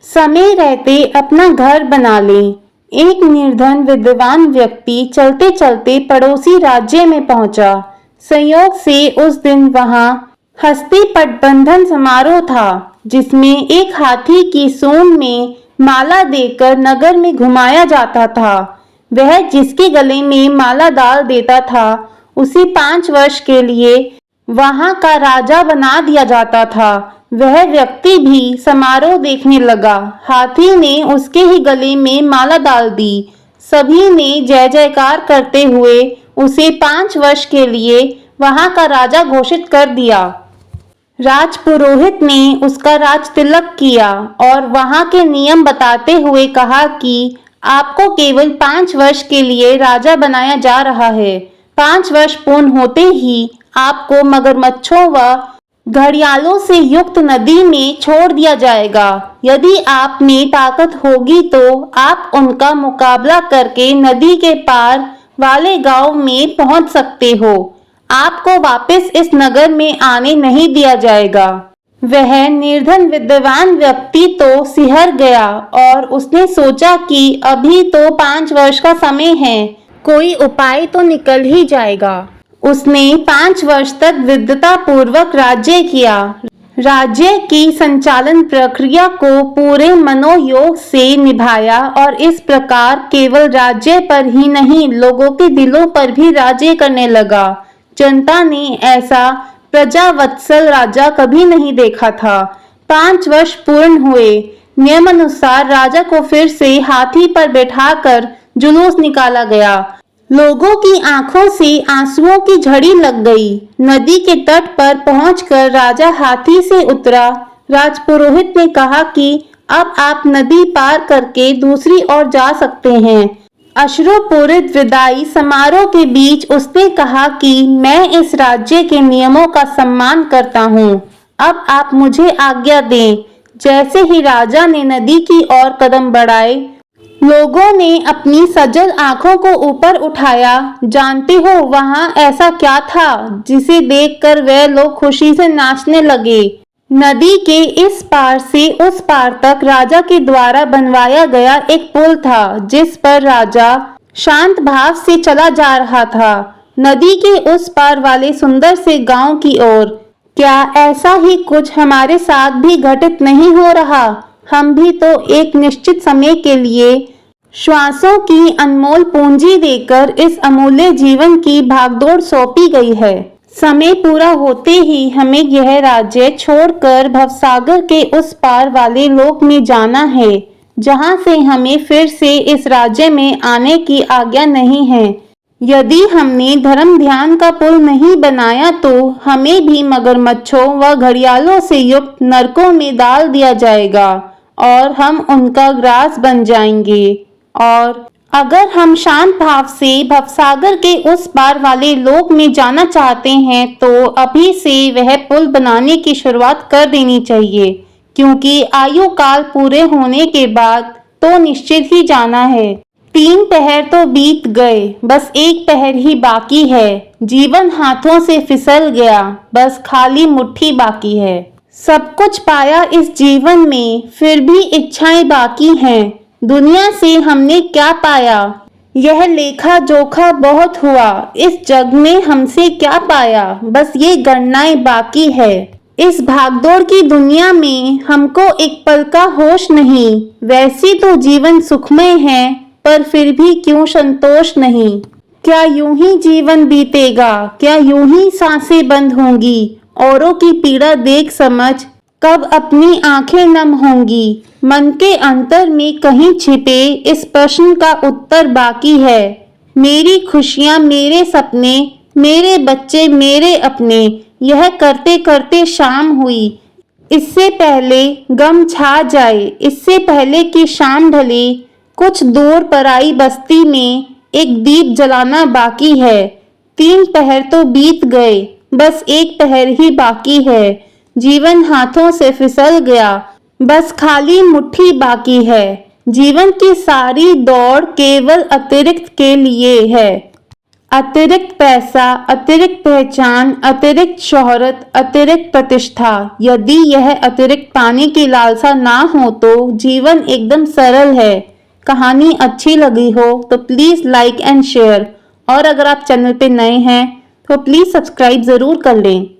समय रहते अपना घर बना लें। एक निर्धन विद्वान व्यक्ति चलते चलते पड़ोसी राज्य में पहुंचा। संयोग से उस दिन वहां हस्ती पटबंधन समारोह था, जिसमें एक हाथी की सूंड में माला देकर नगर में घुमाया जाता था। वह जिसके गले में माला डाल देता था, उसे 5 वर्ष के लिए वहां का राजा बना दिया जाता था। वह व्यक्ति भी समारोह देखने लगा। हाथी ने उसके ही गले में माला डाल दी। सभी ने जय जयकार करते हुए उसे 5 वर्ष के लिए वहां का राजा घोषित कर दिया। राजपुरोहित ने उसका राज तिलक किया और वहां के नियम बताते हुए कहा कि आपको केवल 5 वर्ष के लिए राजा बनाया जा रहा है। 5 वर्ष पूर्ण होते ही आपको मगरमच्छों व घड़ियालों से युक्त नदी में छोड़ दिया जाएगा। यदि आप में ताकत होगी तो आप उनका मुकाबला करके नदी के पार वाले गांव में पहुंच सकते हो। आपको वापस इस नगर में आने नहीं दिया जाएगा। वह निर्धन विद्वान व्यक्ति तो सिहर गया और उसने सोचा कि अभी तो 5 वर्ष का समय है, कोई उपाय तो निकल ही जाएगा। उसने 5 वर्ष तक विद्वता पूर्वक राज्य किया। राज्य की संचालन प्रक्रिया को पूरे मनोयोग से निभाया और इस प्रकार केवल राज्य पर ही नहीं, लोगों के दिलों पर भी राज्य करने लगा। जनता ने ऐसा प्रजावत्सल राजा कभी नहीं देखा था। 5 वर्ष पूर्ण हुए। नियमानुसार राजा को फिर से हाथी पर बैठाकर जुलूस निकाला गया। लोगों की आंखों से आंसुओं की झड़ी लग गई। नदी के तट पर पहुंचकर राजा हाथी से उतरा। राजपुरोहित ने कहा कि अब आप नदी पार करके दूसरी ओर जा सकते हैं। अश्रुपूरित विदाई समारोह के बीच उसने कहा कि मैं इस राज्य के नियमों का सम्मान करता हूँ। अब आप मुझे आज्ञा दें। जैसे ही राजा ने नदी की ओर कदम बढ़ाए, लोगों ने अपनी सजल आंखों को ऊपर उठाया। जानते हो वहां ऐसा क्या था जिसे देखकर वे लोग खुशी से नाचने लगे? नदी के इस पार से उस पार तक राजा के द्वारा बनवाया गया एक पुल था, जिस पर राजा शांत भाव से चला जा रहा था, नदी के उस पार वाले सुंदर से गांव की ओर। क्या ऐसा ही कुछ हमारे साथ भी घटित नहीं हो रहा? हम भी तो एक निश्चित समय के लिए श्वासों की अनमोल पूंजी देकर इस अमूल्य जीवन की भागदौड़ सौंपी गई है। समय पूरा होते ही हमें यह राज्य छोड़कर भवसागर के उस पार वाले लोक में जाना है, जहां से हमें फिर से इस राज्य में आने की आज्ञा नहीं है। यदि हमने धर्म ध्यान का पुल नहीं बनाया तो हमें भी मगरमच्छों व घड़ियालों से युक्त नरकों में डाल दिया जाएगा और हम उनका ग्रास बन जाएंगे। और अगर हम शांत भाव से भवसागर के उस पार वाले लोक में जाना चाहते हैं तो अभी से वह पुल बनाने की शुरुआत कर देनी चाहिए, क्योंकि आयु काल पूरे होने के बाद तो निश्चित ही जाना है। 3 पहर तो बीत गए, बस एक पहर ही बाकी है। जीवन हाथों से फिसल गया, बस खाली मुट्ठी बाकी है। सब कुछ पाया इस जीवन में, फिर भी इच्छाएं बाकी हैं। दुनिया से हमने क्या पाया? यह लेखा जोखा बहुत हुआ। इस जग में हमसे क्या पाया? बस ये गणनाएं बाकी है। इस भागदौड़ की दुनिया में हमको एक पल का होश नहीं। वैसे तो जीवन सुखमय है, पर फिर भी क्यों संतोष नहीं? क्या यूं ही जीवन बीतेगा? क्या यूं ही सांसें बंद होंगी? औरों की पीड़ा देख समझ कब अपनी आंखें नम होंगी? मन के अंतर में कहीं छिपे इस प्रश्न का उत्तर बाकी है। मेरी खुशियां, मेरे सपने, मेरे बच्चे, मेरे अपने, यह करते करते शाम हुई। इससे पहले गम छा जाए, इससे पहले कि शाम ढले, कुछ दूर पराई बस्ती में एक दीप जलाना बाकी है। 3 पहर तो बीत गए, बस एक पहर ही बाकी है। जीवन हाथों से फिसल गया, बस खाली मुट्ठी बाकी है। जीवन की सारी दौड़ केवल अतिरिक्त के लिए है। अतिरिक्त पैसा, अतिरिक्त पहचान, अतिरिक्त शोहरत, अतिरिक्त प्रतिष्ठा। यदि यह अतिरिक्त पाने की लालसा ना हो तो जीवन एकदम सरल है। कहानी अच्छी लगी हो तो प्लीज़ लाइक एंड शेयर, और अगर आप चैनल पे नए हैं तो प्लीज़ सब्सक्राइब ज़रूर कर लें।